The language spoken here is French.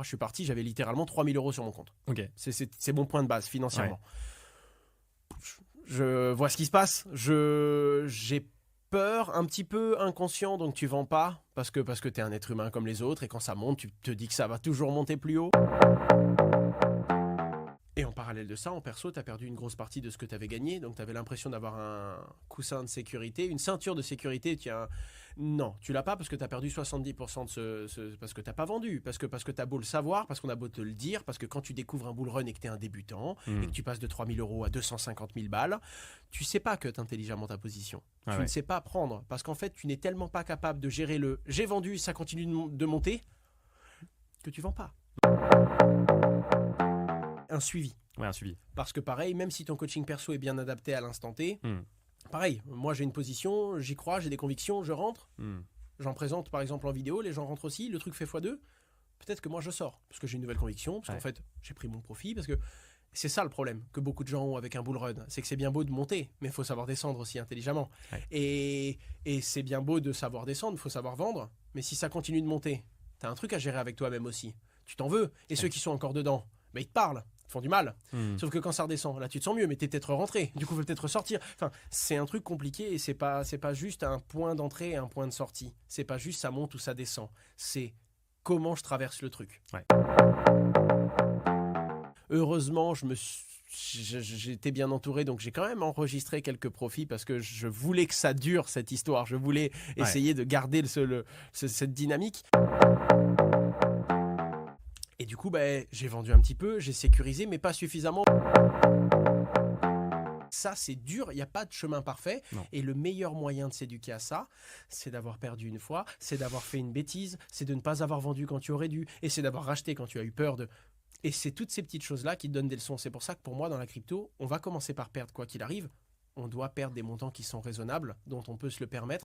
je suis parti, j'avais littéralement 3 000 € sur mon compte. Ok. C'est mon point de base financièrement. Je vois ce qui se passe. J'ai peur, un petit peu inconscient, donc tu vends pas parce que tu es un être humain comme les autres et quand ça monte, tu te dis que ça va toujours monter plus haut. Et en parallèle de ça, en perso, tu as perdu une grosse partie de ce que tu avais gagné. Donc, tu avais l'impression d'avoir un coussin de sécurité, une ceinture de sécurité. Non, tu l'as pas parce que tu as perdu 70% parce que tu n'as pas vendu. Parce que tu as beau le savoir, parce qu'on a beau te le dire, parce que quand tu découvres un bull run et que tu es un débutant et que tu passes de 3 000 € à 250 000 balles, tu sais pas que tu intelligemment ta position. Tu ne sais pas prendre parce qu'en fait, tu n'es tellement pas capable de gérer le « j'ai vendu, ça continue de monter » que tu vends pas. Un suivi. Ouais, un suivi. Parce que pareil, même si ton coaching perso est bien adapté à l'instant T, pareil, moi j'ai une position, j'y crois, j'ai des convictions, je rentre, j'en présente par exemple en vidéo, les gens rentrent aussi, le truc fait x2, peut-être que moi je sors, parce que j'ai une nouvelle conviction, parce qu'en fait j'ai pris mon profit, parce que c'est ça le problème que beaucoup de gens ont avec un bull run, c'est que c'est bien beau de monter, mais il faut savoir descendre aussi intelligemment. Et c'est bien beau de savoir descendre, il faut savoir vendre, mais si ça continue de monter, tu as un truc à gérer avec toi-même aussi, tu t'en veux, et ceux qui sont encore dedans, bah, ils te parlent. Ils font du mal. Sauf que quand ça redescend, là tu te sens mieux, mais t'es peut-être rentré. Du coup, il faut peut-être ressortir. Enfin, c'est un truc compliqué et c'est pas juste un point d'entrée et un point de sortie. C'est pas juste ça monte ou ça descend. C'est comment je traverse le truc. Heureusement, j'étais bien entouré, donc j'ai quand même enregistré quelques profits parce que je voulais que ça dure cette histoire. Je voulais essayer de garder cette dynamique. Et du coup, j'ai vendu un petit peu, j'ai sécurisé, mais pas suffisamment. Ça, c'est dur, il n'y a pas de chemin parfait. Non. Et le meilleur moyen de s'éduquer à ça, c'est d'avoir perdu une fois, c'est d'avoir fait une bêtise, c'est de ne pas avoir vendu quand tu aurais dû, et c'est d'avoir racheté quand tu as eu peur de... Et c'est toutes ces petites choses-là qui te donnent des leçons. C'est pour ça que pour moi, dans la crypto, on va commencer par perdre quoi qu'il arrive. On doit perdre des montants qui sont raisonnables, dont on peut se le permettre.